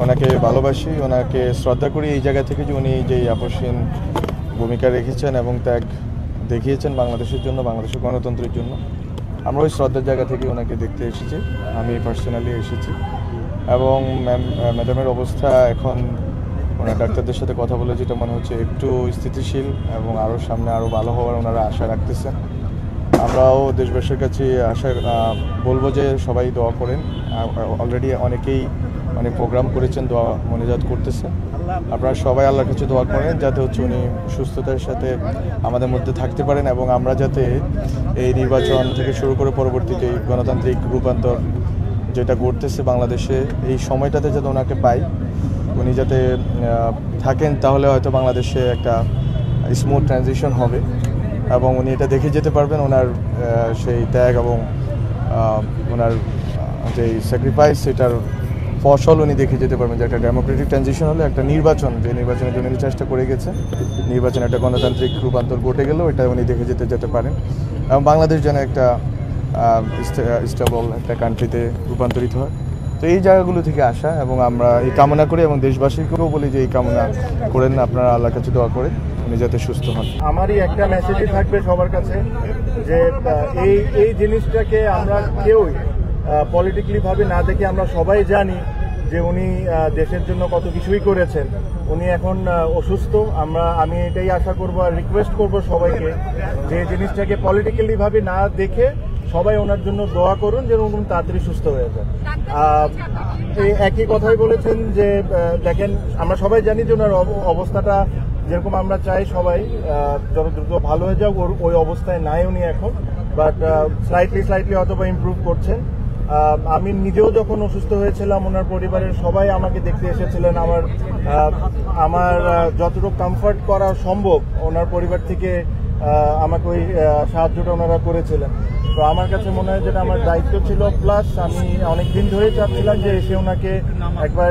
ওনাকে ভালোবাসি, ওনাকে শ্রদ্ধা করি এই জায়গা থেকে যে উনি যে আপসহীন ভূমিকা রেখেছেন এবং ত্যাগ দেখিয়েছেন বাংলাদেশের জন্য, বাংলাদেশের গণতন্ত্রের জন্য। আমরা ওই শ্রদ্ধার জায়গা থেকে ওনাকে দেখতে এসেছি, আমি পার্সোনালি এসেছি। এবং ম্যাডামের অবস্থা এখন ওনার ডাক্তারদের সাথে কথা বলে যেটা মনে হচ্ছে একটু স্থিতিশীল এবং আরও সামনে আরও ভালো হওয়ার ওনারা আশা রাখতেছেন। আমরাও দেশবাসীর কাছে আশা বলবো যে সবাই দোয়া করেন। অলরেডি অনেকেই অনেক প্রোগ্রাম করেছেন, দোয়া মনোজাত করতেছেন। আপনারা সবাই আল্লাহর কাছে দোয়া করেন যাতে হচ্ছে উনি সুস্থতার সাথে আমাদের মধ্যে থাকতে পারেন এবং আমরা যাতে এই নির্বাচন থেকে শুরু করে পরবর্তীতে গণতান্ত্রিক রূপান্তর যেটা ঘটতেছে বাংলাদেশে, এই সময়টাতে যাতে ওনাকে পাই, উনি যাতে থাকেন, তাহলে হয়তো বাংলাদেশে একটা স্মুথ ট্রানজিশন হবে এবং উনি এটা দেখে যেতে পারবেন ওনার সেই ত্যাগ এবং ওনার যেই স্যাক্রিফাইস, সেটার ফসল উনি দেখে যেতে পারবেন যে একটা ডেমোক্রেটিক ট্রানজিশন হলে একটা নির্বাচন, যে নির্বাচনের জন্য উনি চেষ্টা করে গেছে, নির্বাচনে একটা গণতান্ত্রিক রূপান্তর ঘটে গেলেও এটা উনি দেখে যেতে পারেন এবং বাংলাদেশ যেন একটা স্টেবল একটা কান্ট্রিতে রূপান্তরিত হয়। তো এই জায়গাগুলো থেকে আসা এবং আমরা এই কামনা করি এবং দেশবাসীকেও বলি যে এই কামনা করেন, আপনারা আল্লাহর কাছে দোয়া করে উনি যাতে সুস্থ হন। আমারই একটা মেসেজই থাকবে সবার কাছে যে এই জিনিসটাকে আমরা কেউই পলিটিক্যালি ভাবে না দেখে আমরা সবাই জানি যে উনি দেশের জন্য কত কিছুই করেছেন। উনি এখন অসুস্থ, আমি এটাই আশা করব আর রিকোয়েস্ট করব সবাইকে যে জিনিসটাকে পলিটিক্যালি ভাবে না দেখে সবাই ওনার জন্য দোয়া করুন যেন উনি তাড়াতাড়ি সুস্থ হয়ে যান। এই একই কথাই বলেছেন যে দেখেন, আমরা সবাই জানি যে ওনার অবস্থাটা যেরকম আমরা চাই সবাই যত দ্রুত ভালো হয়ে যাক, ওই অবস্থায় নাই উনি এখন, বাট স্লাইটলি হয়তো বা ইমপ্রুভ করছেন। আমি নিজেও যখন অসুস্থ হয়েছিলাম, ওনার পরিবারের সবাই আমাকে দেখতে এসেছিলেন। আমার যতটুকু কমফর্ট করা সম্ভব ওনার পরিবার থেকে আমাকে ওই সাহায্যটা ওনারা করেছিলেন। তো আমার কাছে মনে হয় যেটা আমার দায়িত্ব ছিল, প্লাস আমি অনেকদিন ধরেই চাচ্ছিলাম যে এসে ওনাকে একবার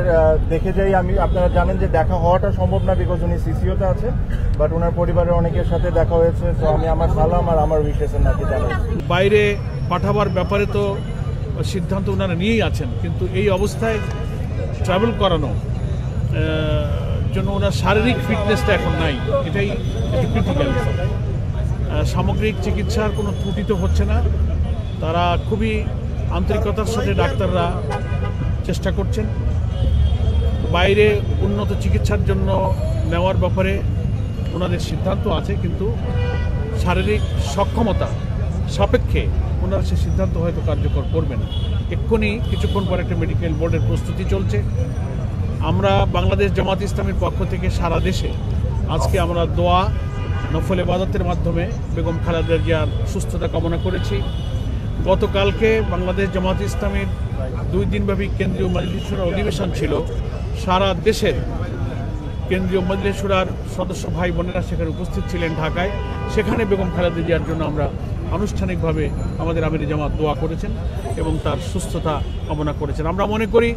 দেখে যাই। আপনারা জানেন যে দেখা হওয়াটা সম্ভব না, বিকজ উনি সিসিওতে আছে, বাট ওনার পরিবারের অনেকের সাথে দেখা হয়েছে। তো আমি আমার সালাম আর আমার উইশেস নাকি জানাই। বাইরে পাঠাবার ব্যাপারে তো সিদ্ধান্ত ওনারা নিয়েই আছেন, কিন্তু এই অবস্থায় ট্রাভেল করানো জন্য ওনার শারীরিক ফিটনেসটা এখন নাই, এটাই একটু ক্রিটিক্যাল। সামগ্রিক চিকিৎসার কোনো ত্রুটি তো হচ্ছে না, তারা খুবই আন্তরিকতার সাথে ডাক্তাররা চেষ্টা করছেন। বাইরে উন্নত চিকিৎসার জন্য নেওয়ার ব্যাপারে ওনাদের সিদ্ধান্ত আছে, কিন্তু শারীরিক সক্ষমতা সাপেক্ষে ওনারা সে সিদ্ধান্ত হয়তো কার্যকর করবে না। এক্ষুনি কিছুক্ষণ পর একটা মেডিকেল বোর্ডের প্রস্তুতি চলছে। আমরা বাংলাদেশ জামাত ইসলামীর পক্ষ থেকে সারা দেশে আজকে আমরা দোয়া নফল ইবাদতের মাধ্যমে বেগম খালেদা জিয়ার সুস্থতা কামনা করেছি। গতকালকে বাংলাদেশ জামাত ইসলামীর 2 দিনব্যাপী কেন্দ্রীয় মজলিস শুরার অধিবেশন ছিল। সারা দেশের কেন্দ্রীয় মজলিস শুরার সদস্য ভাই বোনেরা সেখানে উপস্থিত ছিলেন ঢাকায়। সেখানে বেগম খালেদা জিয়ার জন্য আমরা আনুষ্ঠানিকভাবে আমাদের আমির জামাত দোয়া করেছেন এবং তার সুস্থতা কামনা করেছেন। আমরা মনে করি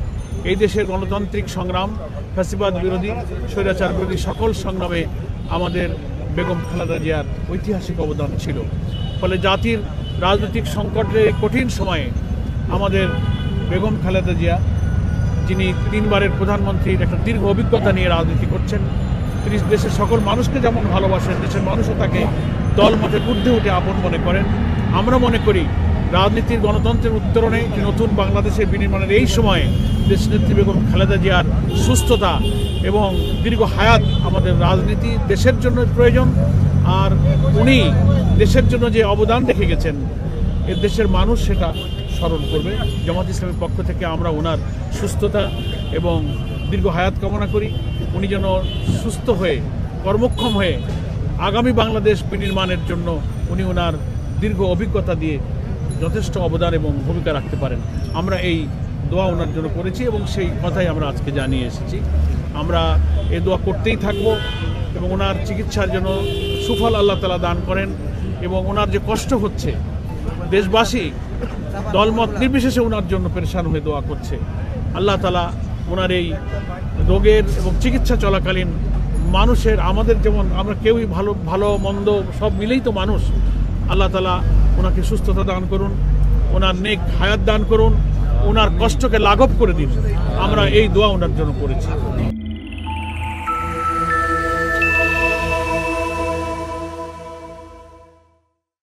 এই দেশের গণতান্ত্রিক সংগ্রাম, ফ্যাসিবাদ বিরোধী, স্বৈরাচার বিরোধী সকল সংগ্রামে আমাদের বেগম খালেদা জিয়ার ঐতিহাসিক অবদান ছিল। ফলে জাতির রাজনৈতিক সংকটের কঠিন সময়ে আমাদের বেগম খালেদা জিয়া, যিনি 3 বারের প্রধানমন্ত্রীর একটা দীর্ঘ অভিজ্ঞতা নিয়ে রাজনীতি করছেন, তিনি দেশের সকল মানুষকে যেমন ভালোবাসেন, দেশের মানুষও তাকে দলমতের ঊর্ধ্বে উঠে আপন মনে করেন। আমরা মনে করি রাজনীতির গণতন্ত্রের উত্তরণে নতুন বাংলাদেশের বিনির্মাণের এই সময়ে দেশনেত্রী বেগম খালেদা জিয়ার সুস্থতা এবং দীর্ঘ হায়াত আমাদের রাজনীতি দেশের জন্য প্রয়োজন। আর উনি দেশের জন্য যে অবদান রেখে গেছেন, এ দেশের মানুষ সেটা স্মরণ করবে। জামাত ইসলামের পক্ষ থেকে আমরা ওনার সুস্থতা এবং দীর্ঘ হায়াত কামনা করি। উনি যেন সুস্থ হয়ে কর্মক্ষম হয়ে আগামী বাংলাদেশ বিনির্মাণের জন্য উনি ওনার দীর্ঘ অভিজ্ঞতা দিয়ে যথেষ্ট অবদান এবং ভূমিকা রাখতে পারেন। আমরা এই দোয়া ওনার জন্য করেছি এবং সেই কথাই আমরা আজকে জানিয়ে এসেছি। আমরা এই দোয়া করতেই থাকব এবং ওনার চিকিৎসার জন্য সুফল আল্লাহ তাআলা দান করেন। এবং ওনার যে কষ্ট হচ্ছে, দেশবাসী দলমত নির্বিশেষে ওনার জন্য পেরেশান হয়ে দোয়া করছে। আল্লাহ তাআলা ওনার এই রোগের এবং চিকিৎসা চলাকালীন মানুষের, আমাদের যেমন আমরা কেউই ভালো মন্দ সব মিলেই তো মানুষ, আল্লাহ তাআলা ওনাকে সুস্থতা দান করুন, ওনার নেক হায়াত দান করুন, ওনার কষ্টকে লাঘব করে দিন, আমরা এই দোয়া ওনার জন্য করেছি।